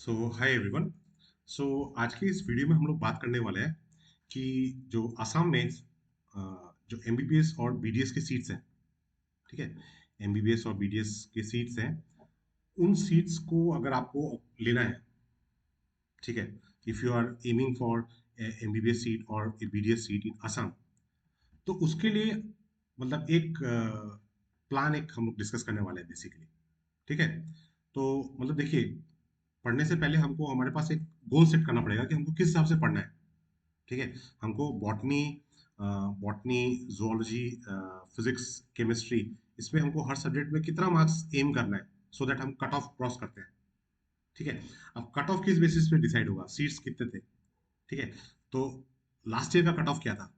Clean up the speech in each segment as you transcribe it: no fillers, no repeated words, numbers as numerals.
सो hi everyone. सो आज की इस वीडियो में हम लोग बात करने वाले हैं कि जो असम में जो एमबीबीएस और बीडीएस के सीट्स हैं, ठीक है। एमबीबीएस और बीडीएस के सीट्स हैं, उन सीट्स को अगर आपको लेना है, ठीक है। If you are aiming for MBBS seat और बीडीएस सीट इन असम, तो उसके लिए मतलब एक प्लान एक हम लोग डिस्कस करने वाले हैं बेसिकली, ठीक है। तो मतलब देखिए, पढ़ने से पहले हमको हमारे पास एक गोल सेट करना पड़ेगा कि हमको किस हिसाब से पढ़ना है, ठीक है। हमको botany, botany, zoology, physics, chemistry, इसमें हमको हर सब्जेक्ट में कितना मार्क्स एम करना है, सो दैट हम कट ऑफ क्रॉस करते हैं, ठीक है। अब कट ऑफ किस बेसिस पे डिसाइड होगा, सीट्स कितने थे, ठीक है। तो लास्ट ईयर का कट ऑफ क्या था,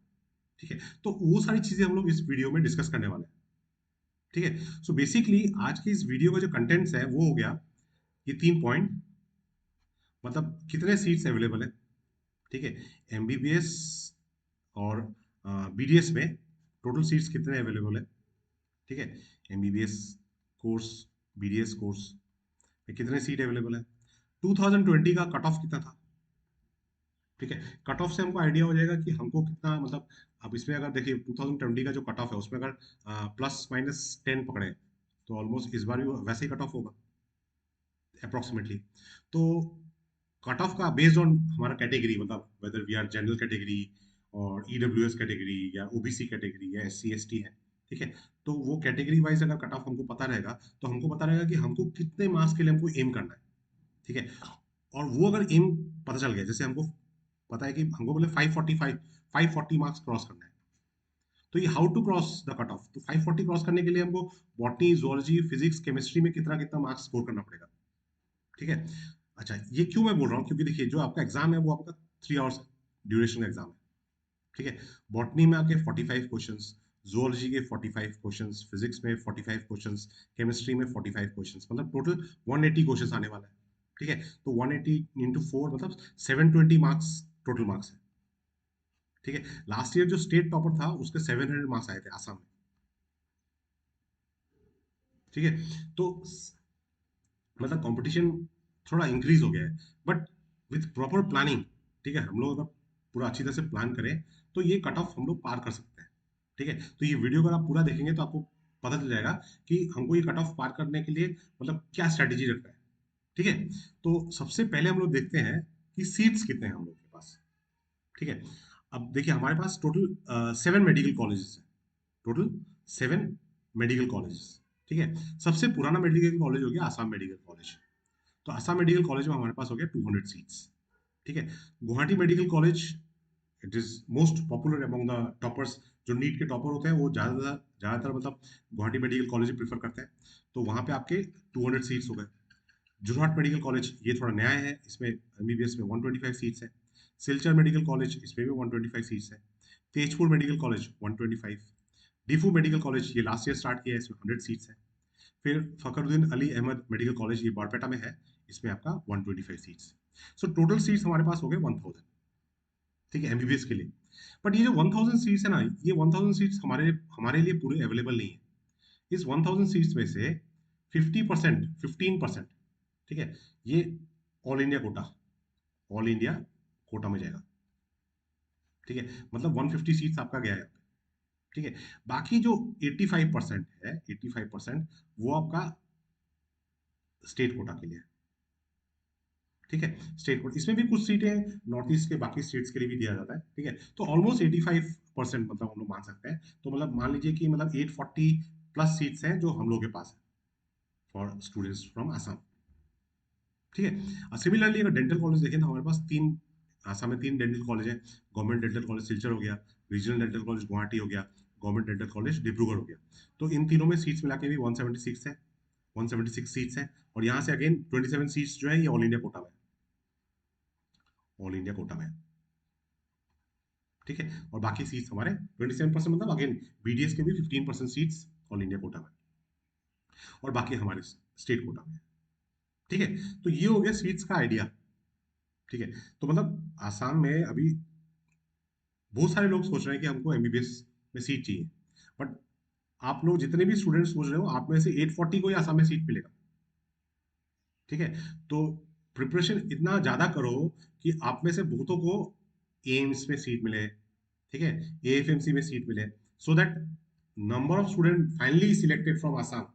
ठीक है। तो वो सारी चीजें हम लोग इस वीडियो में डिस्कस करने वाले हैं, ठीक है। सो बेसिकली आज की इस वीडियो का जो कंटेंट्स है वो हो गया ये 3 पॉइंट, मतलब कितने सीट्स अवेलेबल है, ठीक है। एमबीबीएस और बीडीएस में टोटल सीट्स कितने अवेलेबल है, ठीक है। एमबीबीएस कोर्स, बीडीएस कोर्स में कितने सीट अवेलेबल है, 2020 का कट ऑफ कितना था, ठीक है। कट ऑफ से हमको आइडिया हो जाएगा कि हमको कितना मतलब, अब इसमें अगर देखिए 2020 का जो कट ऑफ है उसमें अगर +-10 पकड़े, तो ऑलमोस्ट इस बार भी वैसे ही कट ऑफ होगा अप्रोक्सीमेटली। तो कट ऑफ का बेस्ड ऑन हमारा कैटेगरी, मतलब whether we are general category और ईडब्ल्यूएस कैटेगरी या ओबीसी कैटेगरी या एससी एसटी है, ठीक है। तो वो कैटेगरी वाइज अगर कट ऑफ हमको पता रहेगा, तो हमको पता रहेगा कि हमको कितने मार्क्स के लिए हमको एम करना है, ठीक है। और वो अगर एम पता चल गया, जैसे हमको पता है कि हमको बोले 545, 540 मार्क्स क्रॉस करना है, तो ये how to cross the cut off, तो 540 क्रॉस करने के लिए हमको बॉटनी, जोलॉजी, फिजिक्स, केमिस्ट्री में कितना कितना मार्क्स स्कोर करना पड़ेगा, ठीक है। अच्छा, ये क्यों मैं बोल रहा हूँ, क्योंकि देखिए जो आपका एग्जाम है वो आपका 3 आवर्स ड्यूरेशन एग्जाम है, ठीक है। बॉटनी में आपके 45 क्वेश्चंस, जोलॉजी के 45 क्वेश्चंस, फिजिक्स में 45 क्वेश्चंस, केमिस्ट्री में 45 क्वेश्चंस, मतलब टोटल 180 क्वेश्चंस आने वाला है, ठीक है। तो 180 × 4 मतलब 720 मार्क्स टोटल मार्क्स है, ठीक है। लास्ट ईयर जो स्टेट टॉपर था उसके 700 मार्क्स आए थे आसाम में, ठीक है। तो मतलब कंपटीशन थोड़ा इंक्रीज हो गया है, बट विथ प्रॉपर प्लानिंग, ठीक है। हम लोग अगर पूरा अच्छी तरह से प्लान करें तो ये कट ऑफ हम लोग पार कर सकते हैं, ठीक है। तो ये वीडियो अगर आप पूरा देखेंगे तो आपको पता चल जाएगा कि हमको ये कट ऑफ पार करने के लिए मतलब क्या स्ट्रेटेजी रखना है, ठीक है। तो सबसे पहले हम लोग देखते हैं कि सीट्स कितने हैं हम लोग के पास, ठीक है। अब देखिए हमारे पास टोटल 7 मेडिकल कॉलेजेस हैं, टोटल 7 मेडिकल कॉलेजेस, ठीक है। सबसे पुराना मेडिकल कॉलेज हो गया आसाम मेडिकल कॉलेज, तो आसाम मेडिकल कॉलेज में हमारे पास हो गया 200 सीट्स, ठीक है। Guwahati medical college, it is most popular among the toppers, जो नीट के टॉपर होते हैं वो ज़्यादातर ज़्यादातर मतलब गुवाहाटी मेडिकल कॉलेज प्रीफर करते हैं, तो वहाँ पे आपके 200 सीट्स हो गए। जोरहाट मेडिकल कॉलेज ये थोड़ा नया है, इसमें एमबीबीएस में 125 सीट्स है। सिलचर मेडिकल कॉलेज, इसमें भी 125 सीट्स है। Tezpur medical college 125। Diphu medical college ये लास्ट ईयर स्टार्ट किया है, इसमें 100 सीट्स है। फिर फखरुद्दीन अली अहमद मेडिकल कॉलेज ये बारपेटा में है, इसमें आपका 125 सीट्स। सो टोटल सीट्स हमारे पास हो गए 1000, ठीक है, एमबीबीएस के लिए। बट ये जो 1000 सीट्स है ना, ये 1000 सीट्स हमारे हमारे लिए पूरे अवेलेबल नहीं है। इस 1000 सीट्स में से 50%, 15%, ठीक है, ये all India quota, all India quota में जाएगा, ठीक है। मतलब 150 सीट्स आपका गया है, ठीक है। बाकी जो 85% है, 85% वो आपका स्टेट कोटा के लिए है, ठीक है। स्टेट कोटा, इसमें भी कुछ सीटें नॉर्थ ईस्ट के बाकी स्टेट्स के लिए भी दिया जाता है, ठीक है। तो ऑलमोस्ट 85% मतलब हम लोग मान सकते हैं, तो मतलब मान लीजिए कि मतलब 840 प्लस सीट्स हैं जो हम लोग के पास है फॉर स्टूडेंट्स फ्रॉम आसाम, ठीक है। और सिमिलरली अगर डेंटल कॉलेज देखें तो हमारे पास तीन, आसाम में 3 डेंटल कॉलेज हैं। गवर्नमेंट डेंटल कॉलेज सिलचर हो गया, रीजनल डेंटल कॉलेज गुवाहाटी हो गया, गवर्नमेंट डेंटल कॉलेज डिब्रूगढ़ हो गया। तो इन तीनों में सीट्स मिला के भी 176 है, 176 सीट्स हैं। और यहाँ से अगेन 27 सीट्स जो है ये ऑल इंडिया कोटा में, ऑल इंडिया कोटा में, ठीक है। और बाकी सीट्स हमारे 27% मतलब अगेन बीडीएस के भी 15% सीट्स ऑल इंडिया कोटा में, और बाकी हमारे स्टेट कोटा में, ठीक है। तो ये हो गया सीट्स का आइडिया, ठीक है। तो मतलब आसाम में अभी बहुत सारे लोग सोच रहे हैं कि हमको एमबीबीएस में सीट चाहिए, बट आप लोग जितने भी स्टूडेंट सोच रहे हो, आप में से 840 को ही आसाम में सीट मिलेगा, ठीक है। तो प्रिपरेशन इतना ज्यादा करो कि आप में से बहुतों को एम्स में सीट मिले, ठीक है, एएफएमसी में सीट मिले, so that number of student finally selected from Assam,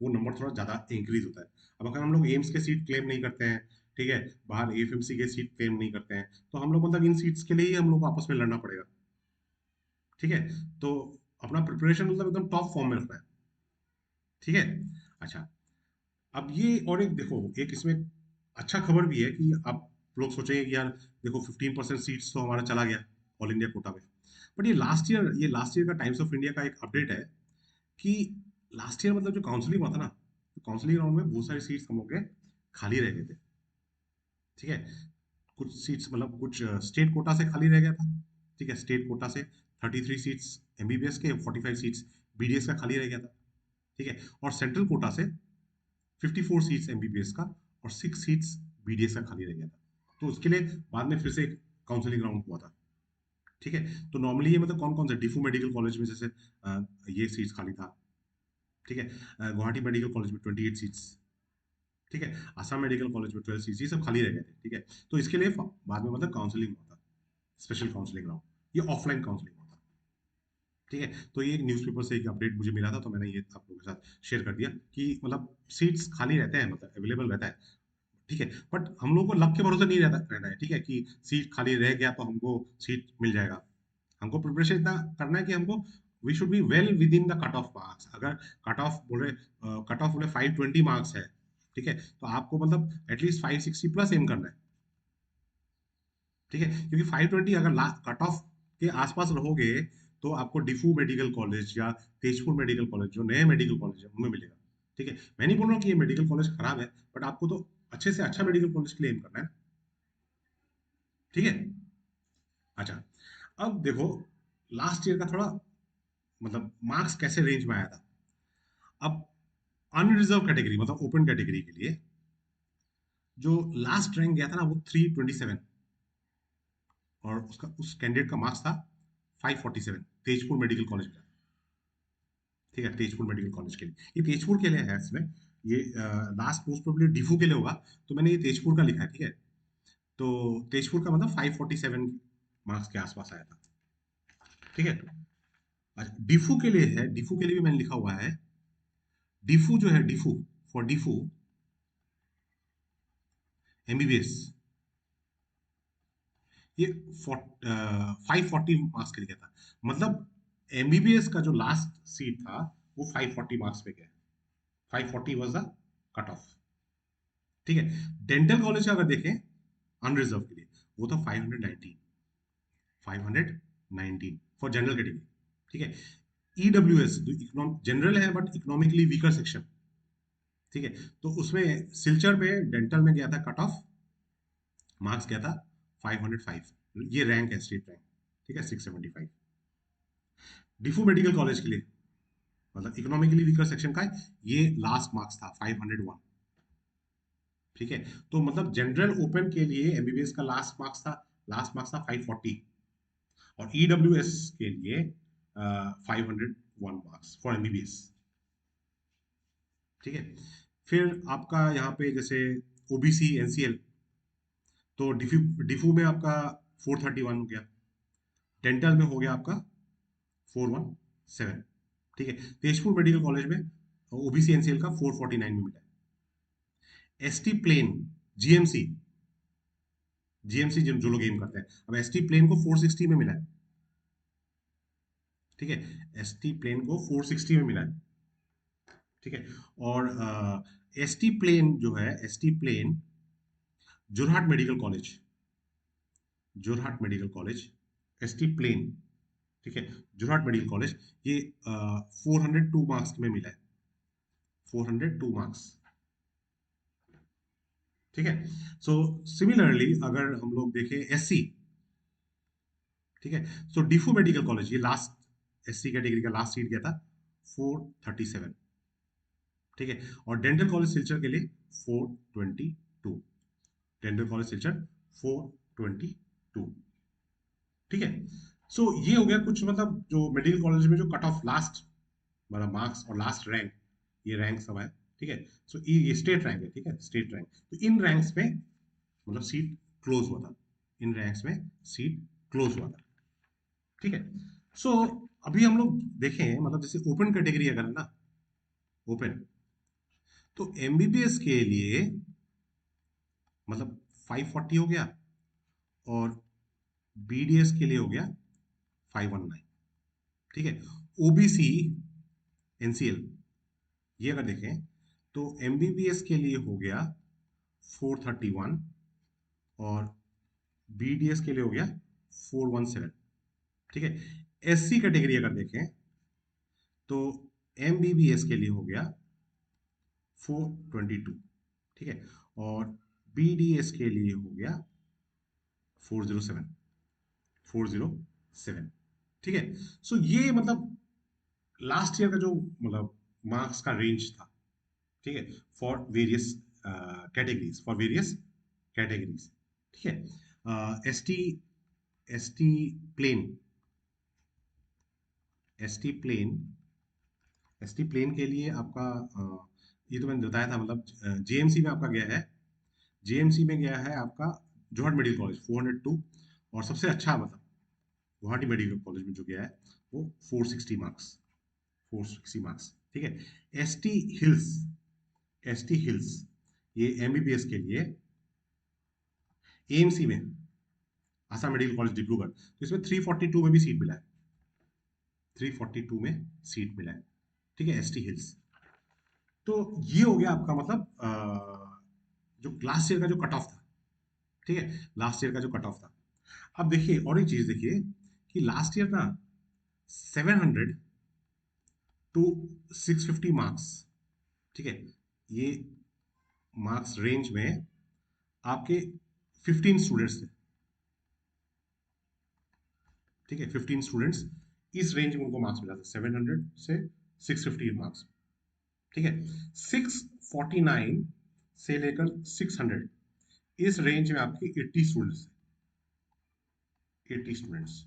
वो नंबर थोड़ा ज्यादा इंक्रीज होता है। अब अगर हम लोग एम्स के सीट क्लेम नहीं करते हैं, ठीक है, बाहर एएफएमसी के सीट क्लेम नहीं करते हैं, तो हम लोग मतलब इन सीट्स के लिए ही हम लोग को आपस में लड़ना पड़ेगा, ठीक है। तो अपना प्रिपरेशन मतलब एकदम टॉप फॉर्म में रखना है, ठीक है। अच्छा, अब ये और एक देखो, एक इसमें अच्छा खबर भी है कि आप लोग सोचेंगे कि यार देखो 15% सीट्स तो हमारा चला गया ऑल इंडिया कोटा में, बट ये लास्ट ईयर का टाइम्स ऑफ इंडिया का एक अपडेट है कि लास्ट ईयर मतलब जो काउंसलिंग हुआ था ना, तो काउंसलिंग राउंड में बहुत सारी सीट्स हम लोग के खाली रह गए थे, ठीक है। कुछ सीट्स मतलब कुछ स्टेट कोटा से खाली रह गया था, ठीक है, स्टेट कोटा से 33 सीट्स एमबीबीएस के, 45 सीट्स बीडीएस का खाली रह गया था, ठीक है। और सेंट्रल कोटा से 54 सीट्स एमबीबीएस का और 6 सीट्स बीडीएस का खाली रह गया था। तो उसके लिए बाद में फिर से एक काउंसलिंग राउंड हुआ था, ठीक है। तो नॉर्मली ये मतलब कौन कौन से डिफू मेडिकल कॉलेज में जैसे ये सीट्स खाली था, ठीक है, गुवाहाटी मेडिकल कॉलेज में 28 सीट्स, ठीक है, आसाम मेडिकल कॉलेज में 12 सीट्स, ये सब खाली रह गए थे, ठीक है। तो इसके लिए बाद में मतलब काउंसलिंग हुआ था, स्पेशल काउंसलिंग राउंड, ये ऑफलाइन काउंसलिंग हुआ था, ठीक है। तो ये न्यूज़पेपर से एक अपडेट मुझे मिला था, तो मैंने ये आप लोगों के साथ शेयर कर दिया कि मतलब सीट्स खाली रहते हैं, मतलब अवेलेबल रहता है, ठीक है। बट हम लोगों को लक के भरोसे नहीं रहना है, ठीक है, कि सीट खाली रह गया तो हमको सीट मिल जाएगा। हमको प्रिपरेशन इतना करना है कि हमको we should be well within the cut off marks. अगर कट ऑफ बोले 520 मार्क्स है, ठीक है, तो आपको मतलब एटलीस्ट 560 प्लस एम करना है, ठीक है। क्योंकि 520 अगर लास्ट कट ऑफ के आसपास रहोगे तो आपको डिफू मेडिकल कॉलेज या तेजपुर मेडिकल कॉलेज, जो नए मेडिकल कॉलेज है, उनमें मिलेगा, ठीक है। मैं नहीं बोल रहा हूँ कि ये मेडिकल कॉलेज खराब है, बट आपको तो अच्छे से अच्छा मेडिकल कॉलेज के लिए एम करना है, ठीक है। अच्छा, अब देखो लास्ट ईयर का थोड़ा मतलब मार्क्स कैसे रेंज में आया था। अब अनरिजर्व कैटेगरी मतलब ओपन कैटेगरी के लिए जो लास्ट रैंक गया था ना, वो 327, और उसका उस कैंडिडेट का मार्क्स था 547, तेजपुर मेडिकल कॉलेज में, ठीक है, तेजपुर मेडिकल कॉलेज के लिए। ये तेजपुर के लिए है इसमें, ये लास्ट मोस्ट प्रोबेबली डिफू के लिए होगा, तो मैंने ये तेजपुर का लिखा है, ठीक है। तो तेजपुर का मतलब 547 मार्क्स के आसपास आया था, ठीक है। अच्छा, डिफू के लिए है, डिफू के लिए भी मैंने लिखा हुआ है, डिफू जो है, डिफू फॉर डिफू एमबीबीएस, ये 540 मार्क्स के लिए गया था। मतलब एमबीबीएस का जो लास्ट सीट था वो 540 मार्क्स पे गया, 540 वाज द कट ऑफ, ठीक है। डेंटल कॉलेज का अगर देखें अनरिजर्व के लिए, वो था 519, 519 फॉर जनरल कैटेगरी, ठीक है। ईडब्ल्यूएस जनरल है बट इकोनॉमिकली वीकर सेक्शन, ठीक है। तो उसमें सिलचर में डेंटल में गया था कट ऑफ मार्क्स गया था 505, ये रैंक है स्टेट रैंक, ठीक है, 675। डिफू मेडिकल कॉलेज के लिए मतलब इकोनॉमिकली वीकर सेक्शन का ये लास्ट मार्क्स था 501, ठीक है। तो मतलब जनरल ओपन के लिए एमबीबीएस का लास्ट मार्क्स था 540, और ईडब्ल्यूएस के लिए 501 मार्क्स फॉर एमबीबीएस, ठीक है। फिर आपका यहाँ पे जैसे ओबीसी एनसीएल, तो डिफू डिफू में आपका 431 हो गया, डेंटल में हो गया आपका 417, ठीक है। तेजपुर मेडिकल कॉलेज में ओबीसी एनसीएल का 449 में मिला है। एसटी प्लेन जीएमसी, जीएमसी जो लोग एम करते हैं, अब एसटी प्लेन को 460 में मिला है, ठीक है, एसटी प्लेन को 460 में मिला है, ठीक है। और एसटी प्लेन जो है, ST plain Jorhat medical college, Jorhat medical college ST plain, ठीक है, जोरहाट मेडिकल कॉलेज, ये 402 मार्क्स में मिला है, 402 मार्क्स, ठीक है। सो सिमिलरली अगर हम लोग देखें एससी, ठीक है, सो डिफू मेडिकल कॉलेज ये लास्ट एससी कैटेगरी का लास्ट सीट गया था 437, ठीक है। और डेंटल कॉलेज सिलचर के लिए 422, डेंटल कॉलेज सिलचर 422, ठीक है। सो ये हो गया कुछ मतलब जो मेडिकल कॉलेज में जो कट ऑफ लास्ट मतलब मार्क्स और लास्ट रैंक, ये रैंक सब है, ठीक है। सो ये स्टेट रैंक है, ठीक है, स्टेट रैंक। तो इन रैंक्स में मतलब सीट क्लोज हुआ था, इन रैंक्स में सीट क्लोज हुआ था। ठीक है। सो अभी हम लोग देखें, मतलब जैसे ओपन कैटेगरी अगर है ना, ओपन, तो एमबीबीएस के लिए मतलब 540 हो गया, और बीडीएस के लिए हो गया 519। ठीक है। ओबीसी एनसीएल ये अगर देखें तो एमबीबीएस के लिए हो गया 431, और बीडीएस के लिए हो गया 417। ठीक है। एससी कैटेगरी अगर देखें तो एमबीबीएस के लिए हो गया 422। ठीक है। और बीडीएस के लिए हो गया 407, 407। ठीक है। सो ये मतलब लास्ट ईयर का जो मतलब मार्क्स का रेंज था। ठीक है। For various categories, for various categories. ठीक है। S T, S T plain, S T plain, S T plain के लिए आपका ये तो मैंने बताया था, मतलब जेएमसी में आपका गया है, जेएमसी में गया है आपका जोहर मेडिकल कॉलेज 402, और सबसे अच्छा मतलब गुवाहाटी मेडिकल कॉलेज में जो गया है वो 460 मार्क्स, 460 मार्क्स। ठीक है। S T hills, S T hills ये एमबीबीएस के लिए एएमसी में, आसाम मेडिकल कॉलेज डिब्रूगढ़, तो इसमें 342 में भी सीट मिला है, 342 में सीट मिला है। ठीक है। ST hills. तो ये हो गया आपका मतलब जो लास्ट ईयर का जो कट ऑफ था। ठीक है। लास्ट ईयर का जो कट ऑफ था। अब देखिए और एक चीज देखिए कि लास्ट ईयर ना 700 टू 650 मार्क्स, ठीक है, ये मार्क्स रेंज में आपके 15 स्टूडेंट्स थे। ठीक है। 15 स्टूडेंट्स इस रेंज में उनको मार्क्स मिला था, 700 से 650 मार्क्स। ठीक है। 649 से लेकर 600 इस रेंज में आपके 80 स्टूडेंट्स, 80 स्टूडेंट्स।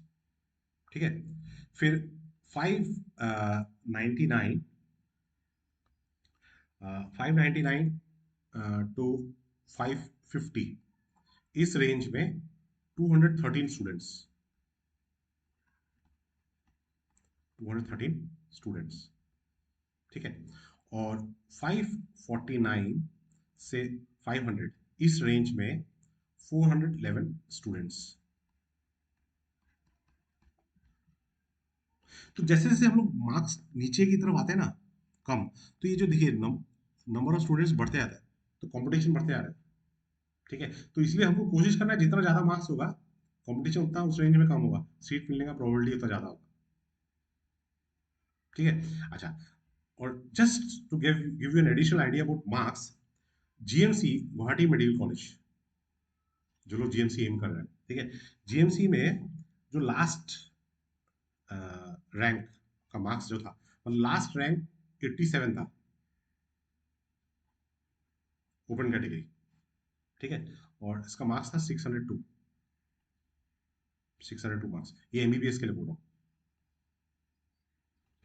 ठीक है। फिर 599, 599 टू 550 इस रेंज में 213 स्टूडेंट्स, 213 स्टूडेंट्स। ठीक है। और 549 से 500 इस रेंज में 411 स्टूडेंट्स। तो जैसे जैसे हम लोग मार्क्स नीचे की तरफ आते हैं ना, कम, तो ये जो देखिए नंबर ऑफ स्टूडेंट्स बढ़ते जाता है, तो कंपटीशन बढ़ते जा रहा है। ठीक है। तो इसलिए हमको कोशिश करना है जितना ज्यादा मार्क्स होगा, कंपटीशन उतना उस रेंज में कम होगा, सीट मिलने का प्रोबेबिलिटी उतना ज्यादा होगा। ठीक है। अच्छा, और just to give you an additional idea about marks, GMC Guwahati medical college, जो लोग जीएमसी एम कर रहे हैं, ठीक है, जीएमसी में जो लास्ट रैंक का मार्क्स जो था, मतलब लास्ट रैंक 87 था, ओपन कैटेगरी। ठीक है। और इसका मार्क्स था 602, 602 मार्क्स, ये एमबीबीएस के लिए बोल रहा हूँ।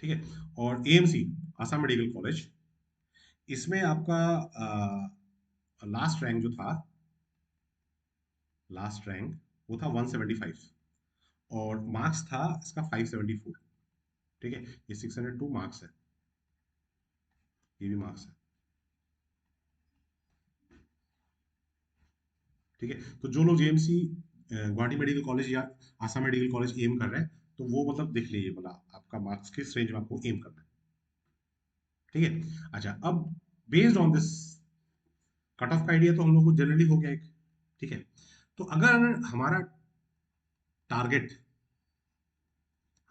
ठीक है। और एएमसी आसाम मेडिकल कॉलेज, इसमें आपका लास्ट रैंक जो था, लास्ट रैंक वो था 175, और मार्क्स था इसका 574। ठीक है। ये 602 मार्क्स है, ये भी मार्क्स है। ठीक है। तो जो लोग जेएमसी गुवाहाटी मेडिकल कॉलेज या आसाम मेडिकल कॉलेज एम कर रहे हैं, तो वो मतलब देख लीजिए बोला आपका मार्क्स किस रेंज में आपको एम करना है। ठीक है। अच्छा, अब based on this cut off का आइडिया तो हम लोग को जनरली हो गया एक। ठीक है। तो अगर हमारा टारगेट,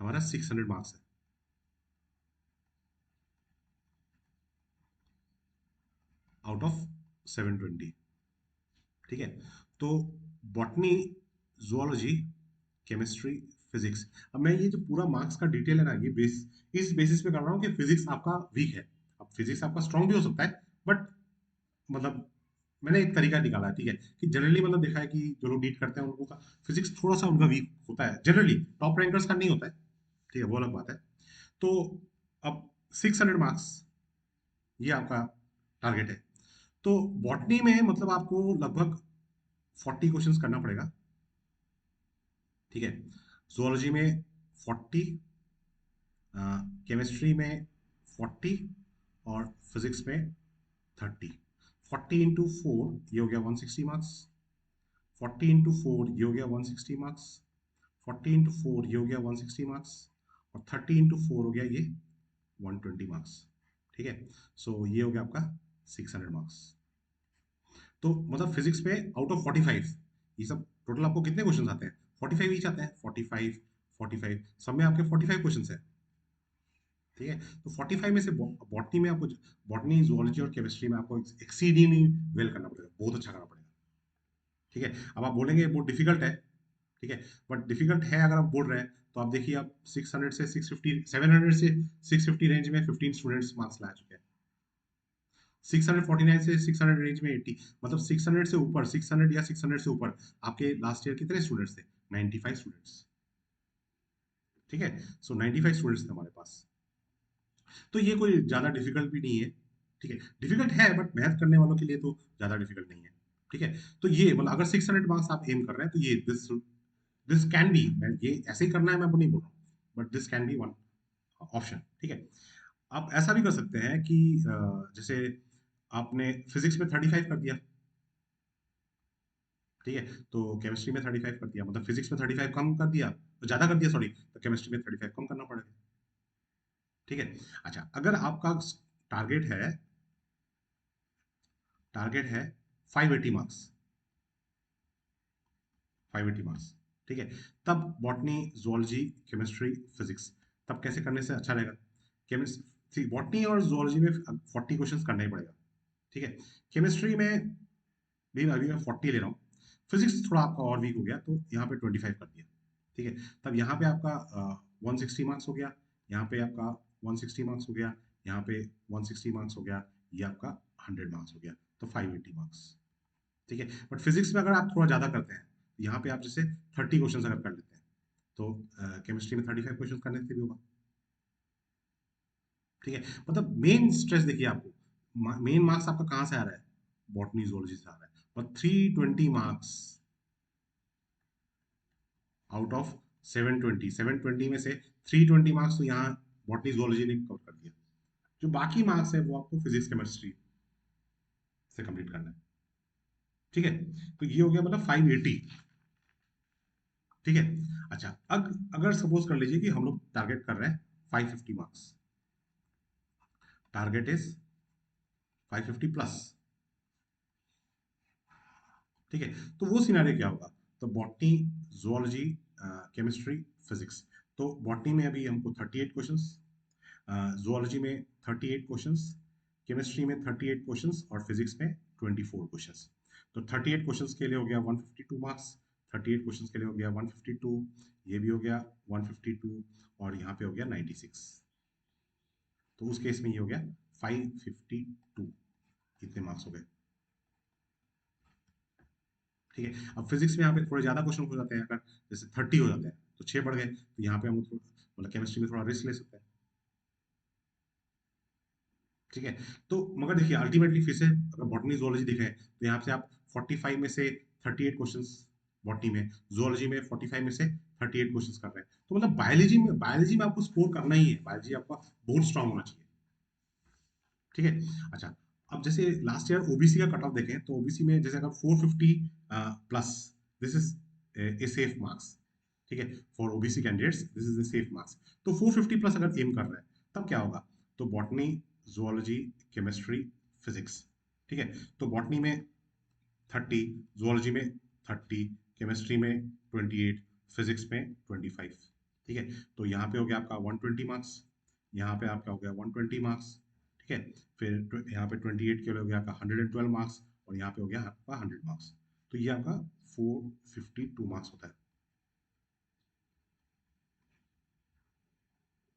हमारा 600 मार्क्स है, आउट ऑफ 720। ठीक है। तो बॉटनी, जुआलॉजी, केमिस्ट्री, फिजिक्स, अब मैं ये जो पूरा मार्क्स का डिटेल है ना, ये इस बेसिस पे कर रहा हूँ कि फिजिक्स आपका वीक है। अब फिजिक्स आपका स्ट्रांग भी हो सकता है, बट मतलब मैंने एक तरीका निकाला है। ठीक है। कि जनरली मतलब देखा है कि जो लोग डीट करते हैं उनको का फिजिक्स थोड़ा सा उनका वीक होता है, जनरली टॉप रैंकर्स का नहीं होता है। ठीक है, वो अलग बात है। तो अब 600 मार्क्स ये आपका टारगेट है। तो बॉटनी में मतलब आपको लगभग 40 क्वेश्चंस करना पड़ेगा, ठीक है। zoology में 40, केमिस्ट्री में 40 और फिजिक्स में 30। 40 इंटू 4 ये हो गया 160 मार्क्स, 40 इंटू 4 ये हो गया 160 मार्क्स, 40 इंटू 4 ये हो गया 160 मार्क्स, और 30 इंटू 4 हो गया ये 120 मार्क्स, ठीक है। सो ये हो गया आपका 600 मार्क्स। तो मतलब फिजिक्स में आउट ऑफ 45, ये सब टोटल आपको कितने क्वेश्चन आते हैं? 45 ईच आते हैं, 45, 45 सब में आपके 45 क्वेश्चन है, ठीक है। तो 45 में से बॉटनी में आपको, बॉटनी जूलॉजी और केमिस्ट्री में आपको एक्सीडिंगली वेल करना पड़ेगा, बहुत अच्छा करना पड़ेगा, ठीक है। अब आप बोलेंगे बहुत डिफिकल्ट है, ठीक है, बट डिफिकल्ट है अगर आप बोल रहे हैं तो आप देखिए, आप 600 से 650, 700 से 650 रेंज में 15 स्टूडेंट्स मार्क्स ला चुके हैं, 649 से 600 रेंज में 80, मतलब 600 से ऊपर, 600 या 600 से ऊपर आपके लास्ट ईयर कितने स्टूडेंट्स थे? 95 स्टूडेंट्स, ठीक है। सो 95 स्टूडेंट्स थे हमारे पास। तो ये कोई ज्यादा डिफिकल्ट भी नहीं है, ठीक है। डिफिकल्ट है बट मैथ करने वालों के लिए तो ज्यादा डिफिकल्ट नहीं है, ठीक है। तो ये मतलब अगर 600 मार्क्स आप एम कर रहे हैं तो ये दिस कैन बी, मैं ये ऐसे ही करना है मैं वो नहीं बोल रहा हूँ, but this can be one option, ठीक है। आप ऐसा भी कर सकते हैं कि जैसे आपने फिजिक्स में 35 कर दिया, ठीक है, तो केमिस्ट्री में 35 कर दिया, मतलब फिजिक्स में 35 कम कर दिया, तो ज्यादा कर दिया सॉरी, तो केमिस्ट्री में 35 कम करना पड़ेगा, ठीक है। अच्छा, अगर आपका टारगेट है टारगेट है 580 मार्क्स, 580 मार्क्स, ठीक है, तब बॉटनी, zoology, केमिस्ट्री, फिजिक्स, तब कैसे करने से अच्छा रहेगा? केमिस्ट्री, बॉटनी और zoology में 40 क्वेश्चंस करना ही पड़ेगा, ठीक है। केमिस्ट्री में भी अभी मैं 40 ले रहा हूँ, फिजिक्स थोड़ा आपका और वीक हो गया तो यहाँ पे 25 कर दिया, ठीक है। तब यहाँ पे आपका 160 मार्क्स हो गया, यहाँ पे आपका 160 मार्क्स हो गया, यहाँ पे 160 मार्क्स हो गया, ये आपका 100 मार्क्स हो गया, तो 580 मार्क्स, ठीक है। बट फिजिक्स में अगर आप थोड़ा ज्यादा करते हैं, यहाँ पे आप जैसे 30 क्वेश्चन अगर कर लेते हैं, तो केमिस्ट्री में 35 क्वेश्चन करने से भी होगा, ठीक है। मतलब मेन स्ट्रेस देखिए आपको, मेन मार्क्स आपका कहाँ से आ रहा है? बॉटनी जोलॉजी से आ रहा है, और 320 मार्क्स आउट ऑफ 720, 720 में से 320 मार्क्स तो यहाँ बॉटनी जोलॉजी ने कवर कर दिया, जो बाकी मार्क्स है वो आपको फिजिक्स केमिस्ट्री से कंप्लीट करना है, ठीक है। तो ये हो गया मतलब 580, ठीक है। अच्छा, अगर सपोज कर लीजिए कि हम लोग टारगेट कर रहे हैं 550 मार्क्स, टारगेट इज 550 प्लस, ठीक है। तो वो सिनारियो क्या होगा? तो बॉटनी, जोलॉजी, केमिस्ट्री, फिजिक्स, तो बॉटनी में अभी हमको 38 क्वेश्चंस, जोलॉजी में 38 क्वेश्चंस, केमिस्ट्री में 38 क्वेश्चंस, और फिजिक्स में 24 क्वेश्चंस। तो 38 क्वेश्चंस के लिए हो गया 152 मार्क्स, 38 क्वेश्चंस के लिए हो गया 152, ये भी हो गया 152, और यहाँ पे हो गया 96, तो उस केस में ये हो गया 552, इतने मार्क्स हो गए, ठीक है। अब फिजिक्स में यहाँ पे थोड़े ज्यादा क्वेश्चन हो जाते हैं, अगर जैसे 30 हो जाते हैं तो 6 बढ़ गए, तो यहाँ पे हम मतलब केमिस्ट्री में थोड़ा रिस्क ले सकते हैं, ठीक है। तो मगर देखिए अल्टीमेटली फिर से अगर बॉटनी जोलॉजी देखें तो यहाँ से आप 45 में से 38 क्वेश्चंस बॉटनी में, जोलॉजी में 45 में से 38 क्वेश्चंस कर रहे हैं, तो मतलब बायोलॉजी में आपको स्कोर करना ही है, बायोलॉजी आपका बहुत स्ट्रांग होना चाहिए, ठीक है। अच्छा, अब जैसे लास्ट ईयर ओबीसी का कट ऑफ देखें तो ओबीसी में जैसे अगर 450 plus, this is a safe marks, ठीक है, for OBC candidates this is a safe marks, तो 450 प्लस अगर एम कर रहे हैं तब क्या होगा? तो बॉटनी, जोलॉजी, केमिस्ट्री, फिजिक्स, ठीक है, तो बॉटनी में 30, जोलॉजी में 30, केमिस्ट्री में 28, फिजिक्स में 25, ठीक है। तो यहाँ पे हो गया आपका 120 मार्क्स, यहाँ पे आपका हो गया 120 मार्क्स, ठीक है। फिर यहाँ पे 28 के लिए हो गया आपका 112 मार्क्स, और यहाँ पे हो गया आपका 100 मार्क्स, तो ये आपका 452 मार्क्स होता है,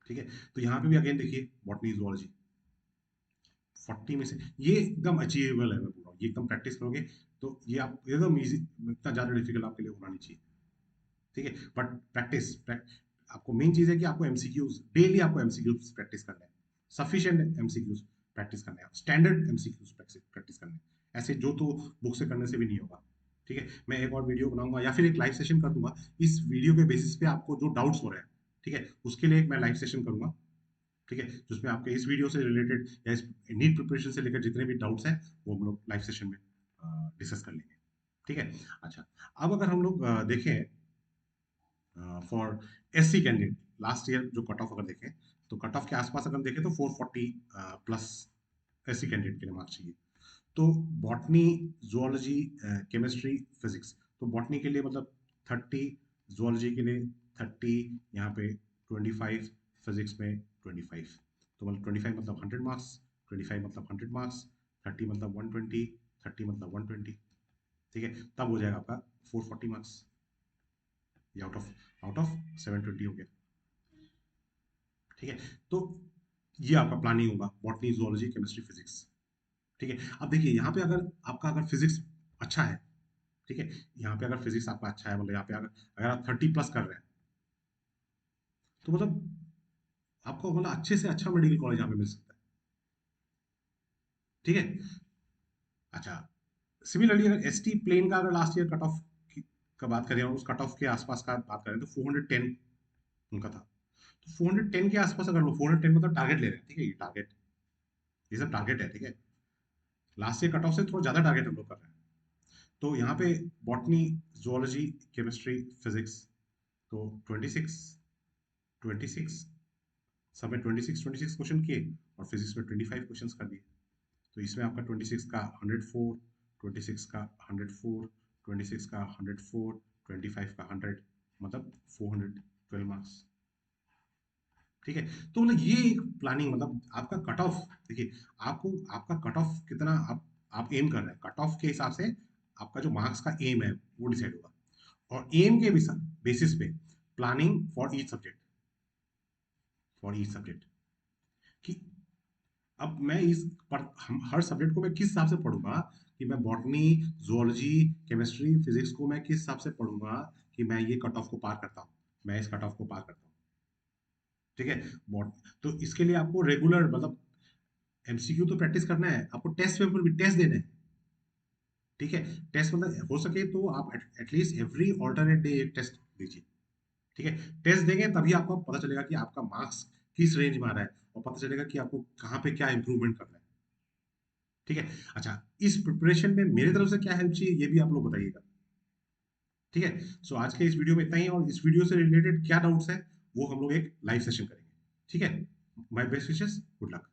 ठीक है। तो यहाँ पे भी अगेन देखिए बॉटनी, जूलॉजी 40 में से ये एकदम अचीवेबल है, मैं बोल रहा हूँ, ये एकदम प्रैक्टिस करोगे तो ये आप एकदम इजी, इतना ज्यादा डिफिकल्ट आपके लिए होना नहीं चाहिए, ठीक है। बट आपको मेन चीज है कि आपको एमसीक्यूज डेली, आपको एमसीक्यूज प्रैक्टिस करना है, सफिशिएंट एमसीक्यूज प्रैक्टिस करना है, स्टैंडर्ड एमसीक्यूज प्रैक्टिस करना है, ऐसे जो तो बुक से करने से भी नहीं होगा, ठीक है, मैं एक और वीडियो बनाऊंगा या फिर एक लाइव सेशन कर दूंगा इस वीडियो के बेसिस पे, आपको जो डाउट्स हो रहे हैं, ठीक है, उसके लिए एक मैं लाइव सेशन करूंगा, ठीक है, जिसमें आपके इस वीडियो से रिलेटेड या इस नीट प्रिपरेशन से लेकर जितने भी डाउट्स हैं वो हम लोग लाइव सेशन में डिस्कस कर लेंगे, ठीक है। अच्छा, अब अगर हम लोग देखें for SC candidate, last year जो कट ऑफ अगर देखें, तो कट ऑफ के आसपास अगर हम देखें तो 440 प्लस एससी कैंडिडेट के लिए मार्क्स चाहिए। तो बॉटनी, जुअलॉजी, केमिस्ट्री, फिजिक्स, तो बॉटनी के लिए मतलब 30, जुअलॉजी के लिए 30, यहाँ पे 25, फिजिक्स में 25, तो मतलब 25 मतलब 100 मार्क्स, 25 मतलब 100 मार्क्स, 30 मतलब 120, 30 मतलब 120, ठीक है, तब हो जाएगा आपका 440 मार्क्स, ये आउट ऑफ 720 हो गया, ठीक है। तो ये आपका प्लानिंग होगा, बॉटनी, जुअलॉजी, केमिस्ट्री, फिजिक्स, ठीक है। अब देखिए यहाँ पे अगर आपका अगर फिजिक्स अच्छा है, ठीक है, यहाँ पे अगर फिजिक्स आपका अच्छा है, मतलब यहाँ पे अगर अगर आप 30 प्लस कर रहे हैं, तो मतलब आपको मतलब अच्छे से अच्छा मेडिकल कॉलेज यहाँ पे मिल सकता है, ठीक है। अच्छा, सिमिलरली अगर एस टी प्लेन का अगर लास्ट ईयर कट ऑफ का बात करें और उस कट ऑफ के आसपास का बात करें तो 410 उनका था, तो 410 के आसपास अगर लोग 410 मतलब टारगेट ले रहे हैं, ठीक है, ये टारगेट, ये सब टारगेट है, ठीक है, लास्ट ईयर कट ऑफ से थोड़ा ज्यादा टारगेट हम लोग कर रहे हैं। तो यहाँ पे बॉटनी, जुअलॉजी, केमिस्ट्री, फिजिक्स, तो 26, 26 सब में 26 क्वेश्चन किए और फिजिक्स में 25 क्वेश्चन कर दिए, तो इसमें आपका 26 का 104, 26 का 104, 26 का 104, 25 का 100, मतलब 412 मार्क्स, ठीक है। तो मतलब ये एक प्लानिंग, मतलब आपका कट ऑफ, देखिए आपको आपका कट ऑफ कितना आप एम कर रहे हैं, कट ऑफ के हिसाब से आपका जो मार्क्स का एम है वो डिसाइड होगा, और एम के बेसिस पे प्लानिंग फॉर ईच सब्जेक्ट, कि अब मैं हर सब्जेक्ट को मैं किस हिसाब से पढ़ूंगा, कि मैं बॉटनी, जुअलॉजी, केमिस्ट्री, फिजिक्स को मैं किस हिसाब से पढ़ूंगा कि मैं ये कट ऑफ को पार करता हूँ, मैं इस कट ऑफ को पार करता हूँ, ठीक है। बॉट तो इसके लिए आपको रेगुलर मतलब एमसीक्यू तो प्रैक्टिस करना है, आपको टेस्ट पेपर भी टेस्ट देने हैं, ठीक है। टेस्ट मतलब हो सके तो आप एटलीस्ट एवरी ऑल्टरनेट डे एक टेस्ट दीजिए, ठीक है। टेस्ट देंगे तभी आपको पता चलेगा कि आपका मार्क्स किस रेंज में आ रहा है, और पता चलेगा कि आपको कहाँ पे क्या इंप्रूवमेंट करना है, ठीक है। अच्छा, इस प्रिपरेशन में मेरी तरफ से क्या हेल्प चाहिए ये भी आप लोग बताइएगा, ठीक है। सो आज के इस वीडियो में इतना ही, और इस वीडियो से रिलेटेड क्या डाउट्स है वो हम लोग एक लाइव सेशन करेंगे, ठीक है। My best wishes, good luck.